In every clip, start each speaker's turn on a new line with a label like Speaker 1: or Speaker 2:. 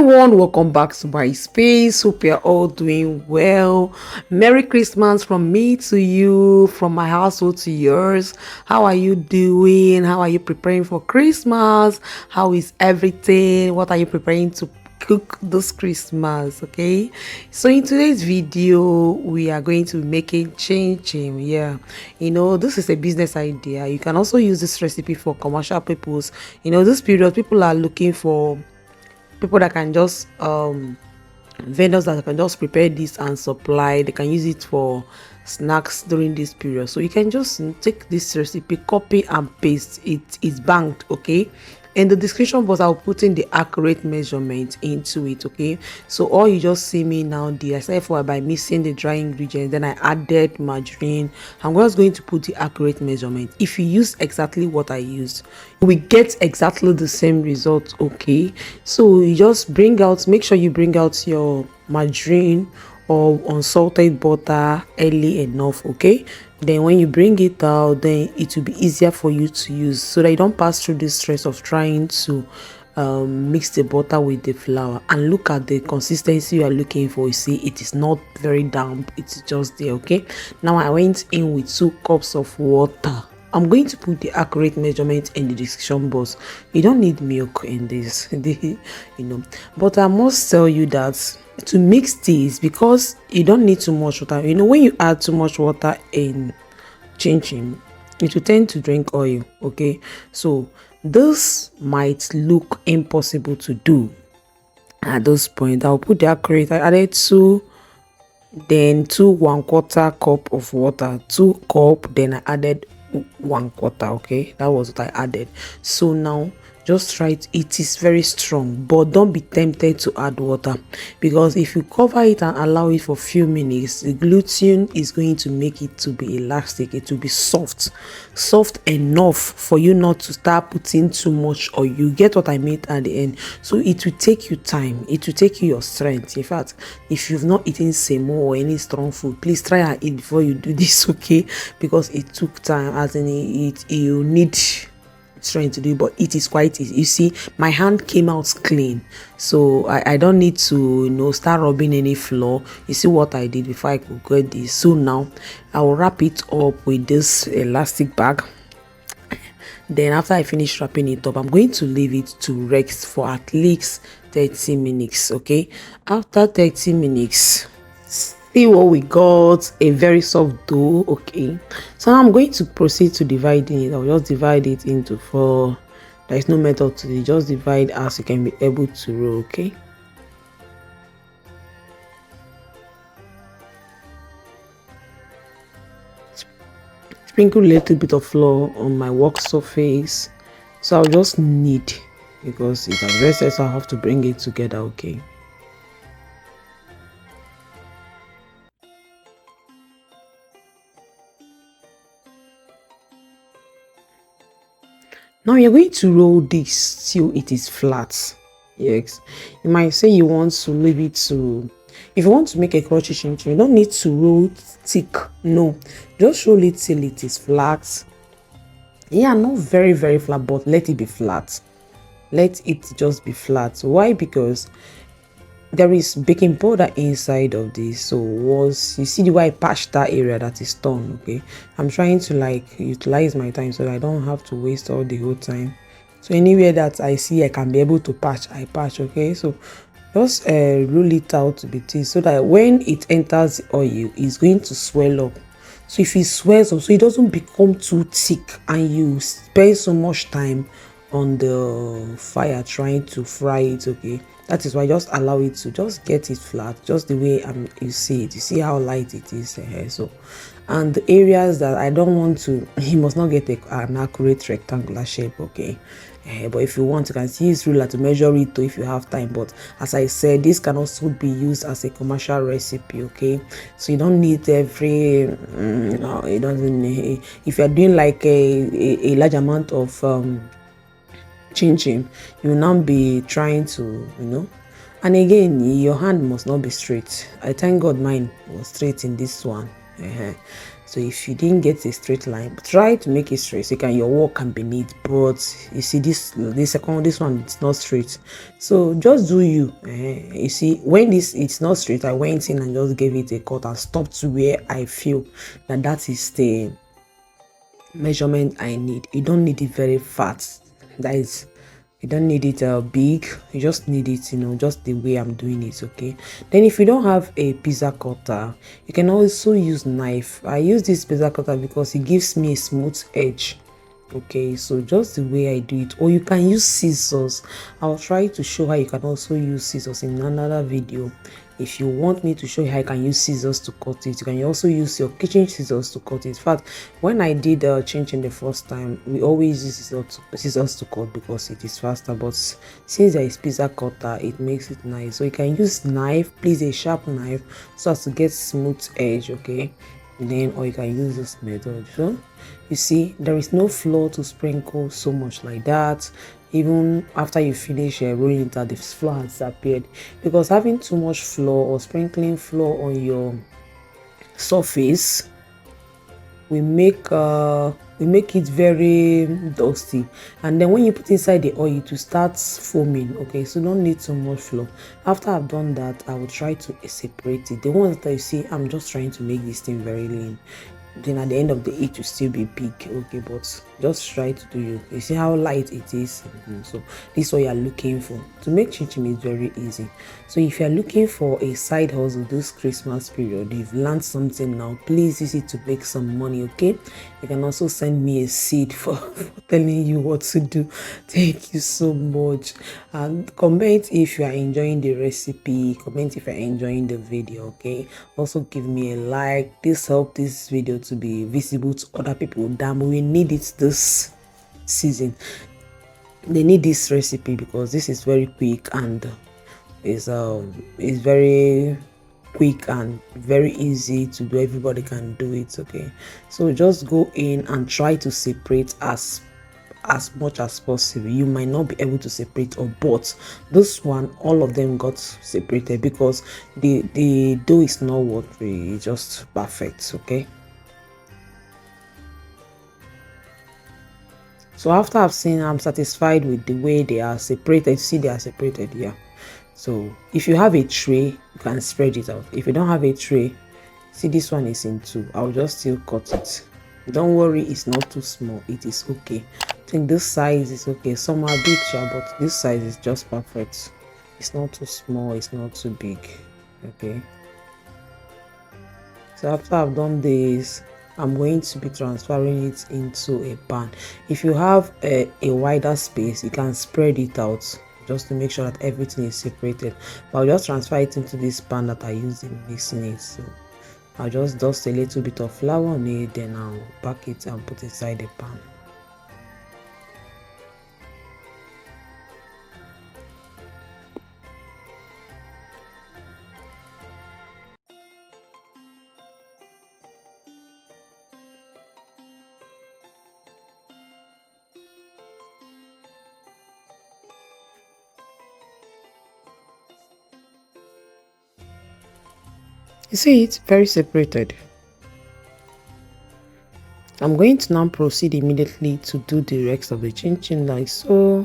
Speaker 1: everyone, welcome back to my space. Hope you're all doing well. Merry Christmas from me to you, from my household to yours. How are you doing? How are you preparing for Christmas? How is everything? What are you preparing to cook this Christmas? Okay, so in today's video we are going to be making chin chin. Yeah, this is a business idea. You can also use this recipe for commercial purpose. This period people are looking for people that can just vendors that can just prepare this and supply. They can use it for snacks during this period. So you can just take this recipe, copy and paste it. It's banked. Okay, in the description box I'll put in the accurate measurement into it. Okay, so all you just see me now there, except for by missing the dry ingredients, then I added margarine. I'm just going to put the accurate measurement. If you use exactly what I used, we get exactly the same result. Okay, so you just make sure you bring out your margarine or unsalted butter early enough. Okay, then when you bring it out, then it will be easier for you to use, so that you don't pass through the stress of trying to mix the butter with the flour. And look at the consistency you are looking for. You see, it is not very damp, it's just there. Okay, now I went in with 2 cups of water. I'm going to put the accurate measurement in the description box. You don't need milk in this, but I must tell you that to mix this, because you don't need too much water. When you add too much water in chin chin, it will tend to drink oil. Okay, so this might look impossible to do at this point. I'll put the accurate. I added 2, then 2 1/4 cup of water, 2 cup, then I added 1/4. Okay, that was what I added. So now just try it is very strong, but don't be tempted to add water, because if you cover it and allow it for a few minutes, the gluten is going to make it to be elastic. It will be soft enough for you not to start putting too much, or you get what I mean at the end. So it will take you time, it will take you your strength. In fact, if you've not eaten semo or any strong food, please try and eat before you do this. Okay, because it took time, as in you need trying to do, but it is quite easy. You see, my hand came out clean, so I don't need to start rubbing any flour. You see what I did before I could get this. So now I will wrap it up with this elastic bag. Then after I finish wrapping it up, I'm going to leave it to rest for at least 30 minutes. Okay, after 30 minutes, see what we got, a very soft dough. Okay, so now I'm going to proceed to dividing it. I'll just divide it into 4. There is no method to it, just divide as you can be able to roll. Okay, sprinkle a little bit of flour on my work surface, so I'll just knead, because it has rested, so I have to bring it together. Okay, now you're going to roll this till it is flat. Yes, you might say you want to leave it to, if you want to make a crunchy chin chin, you don't need to roll thick. No, just roll it till it is flat. Yeah, not very flat, but let it be flat. Let it just be flat. Why? Because there is baking powder inside of this. So once you see the way I patch that area that is torn, okay, I'm trying to utilize my time so that I don't have to waste all the whole time. So anywhere that I see I can be able to patch, I patch. Okay, so just roll it out to be thin, so that when it enters the oil, it's going to swell up. So if it swells up, so it doesn't become too thick and you spend so much time on the fire trying to fry it. Okay, that is why just allow it to just get it flat, just the way you see it. You see how light it is here. So, and the areas that I don't want to, you must not get an accurate rectangular shape. Okay, but if you want, you can use ruler to measure it too if you have time. But as I said, this can also be used as a commercial recipe. Okay, so you don't need every no, it doesn't need, if you're doing like a large amount of chin chin, you will now be trying to and again your hand must not be straight. I thank God mine was straight in this one. So if you didn't get a straight line, try to make it straight so your work can be neat. But you see this one, it's not straight, so just do you. You see, when it's not straight, I went in and just gave it a cut and stopped to where I feel that is the measurement I need. You don't need it very fat, that is, you don't need it big, you just need it, just the way I'm doing it. Okay, then if you don't have a pizza cutter, you can also use knife. I use this pizza cutter because it gives me a smooth edge. Okay, so just the way I do it, or you can use scissors. I'll try to show how you can also use scissors in another video. If you want me to show you how you can use scissors to cut it, you can also use your kitchen scissors to cut it. In fact, when I did chin chin the first time, we always use scissors to cut because it is faster. But since there is pizza cutter, it makes it nice. So you can use knife, please, a sharp knife, so as to get smooth edge. Okay, then, or you can use this method. So you see, there is no flour to sprinkle so much like that. Even after you finish rolling it out, the flour has disappeared, because having too much flour or sprinkling flour on your surface we make it very dusty, and then when you put inside the oil to start foaming. Okay, so don't need too much flour. After I've done that, I will try to separate it. The ones that you see, I'm just trying to make this thing very lean, then at the end of the day it will still be big. Okay, but just try to do you see how light it is. So this is what you are looking for to make chin chin. Is very easy. So if you are looking for a side hustle this Christmas period, you've learned something now, please use it to make some money. Okay, you can also send me a seed for telling you what to do. Thank you so much, and comment if you are enjoying the recipe, comment if you are enjoying the video. Okay, also give me a like. This help this video to be visible to other people. Damn, we need it this season. They need this recipe because this is very quick and is very quick and very easy to do. Everybody can do it. Okay, so just go in and try to separate as much as possible. You might not be able to separate all, but this one, all of them got separated because the dough is not watery, it's just perfect. Okay, so after I've seen, I'm satisfied with the way they are separated. See, they are separated here. So if you have a tray, you can spread it out. If you don't have a tray, see, this one is in two. I'll just still cut it. Don't worry, it's not too small, it is okay. I think this size is okay. Some are big, but this size is just perfect. It's not too small, it's not too big. Okay, so after I've done this, I'm going to be transferring it into a pan. If you have a wider space, you can spread it out just to make sure that everything is separated, but I'll just transfer it into this pan that I used in mixing it. So I'll just dust a little bit of flour on it, then I'll pack it and put it inside the pan. You see, it's very separated. I'm going to now proceed immediately to do the rest of the chin chin like so.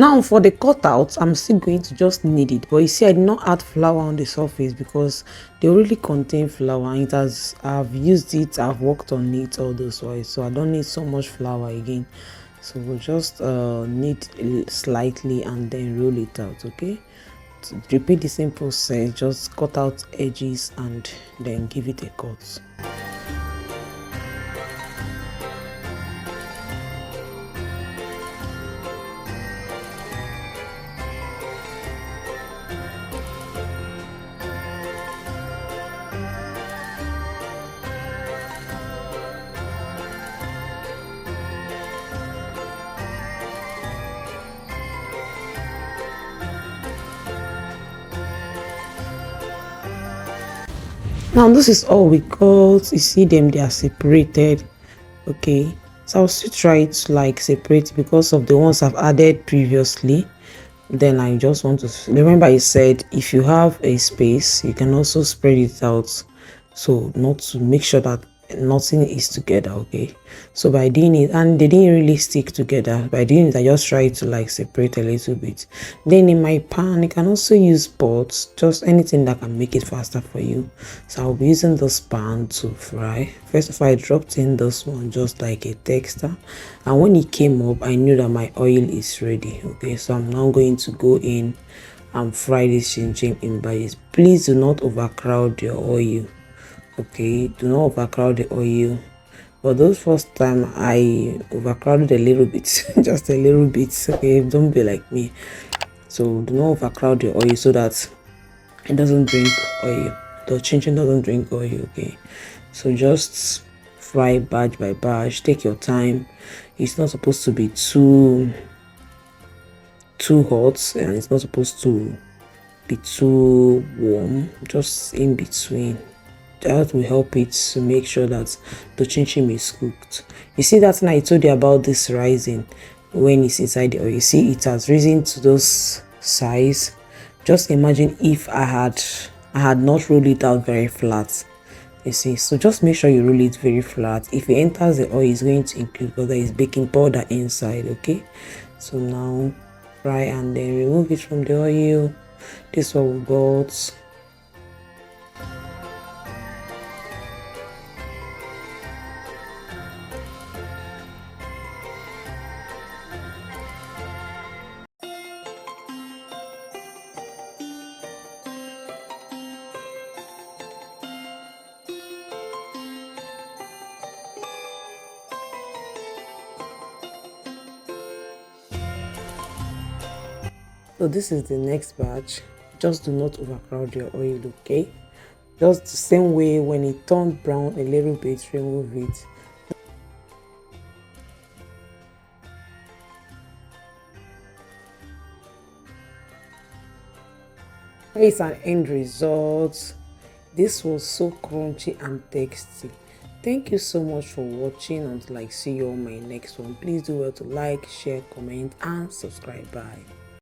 Speaker 1: Now for the cutout, I'm still going to just knead it, but you see I did not add flour on the surface because they already contain flour. And I've used it, I've worked on it all those ways, so I don't need so much flour again. So we'll just knead slightly and then roll it out. Okay, to repeat the same process, just cut out edges and then give it a cut. Now this is all we got. You see them, they are separated. Okay, so I'll still try to like separate because of the ones I've added previously. Then I just want to remember I said if you have a space you can also spread it out, so not to make sure that nothing is together. Okay, so by doing it, and they didn't really stick together, by doing it I just try to like separate a little bit. Then in my pan you can also use pots, just anything that can make it faster for you. So I'll be using this pan to fry. First of all, I dropped in this one just like a texture, and when it came up I knew that my oil is ready. Okay, so I'm now going to go in and fry this chin chin in bites. Please do not overcrowd your oil. Okay, do not overcrowd the oil. But those first time I overcrowded a little bit, just a little bit. Okay, don't be like me. So do not overcrowd your oil so that it doesn't drink oil. The chin chin doesn't drink oil. Okay, so just fry batch by batch. Take your time. It's not supposed to be too hot, and it's not supposed to be too warm. Just in between. That will help it to make sure that the chin chin is cooked. You see that now I told you about this rising when it's inside the oil. You see it has risen to those size. Just imagine if I had not rolled it out very flat. You see, so just make sure you roll it very flat. If it enters the oil, it's going to include because there is baking powder inside. Okay, so now fry and then remove it from the oil. This is what we got. So this is the next batch. Just do not overcrowd your oil. Okay, just the same way when it turned brown a little bit, remove it. It's an end result. This was so crunchy and tasty. Thank you so much for watching. Until I see you on my next one, please do well to like, share, comment and subscribe. Bye.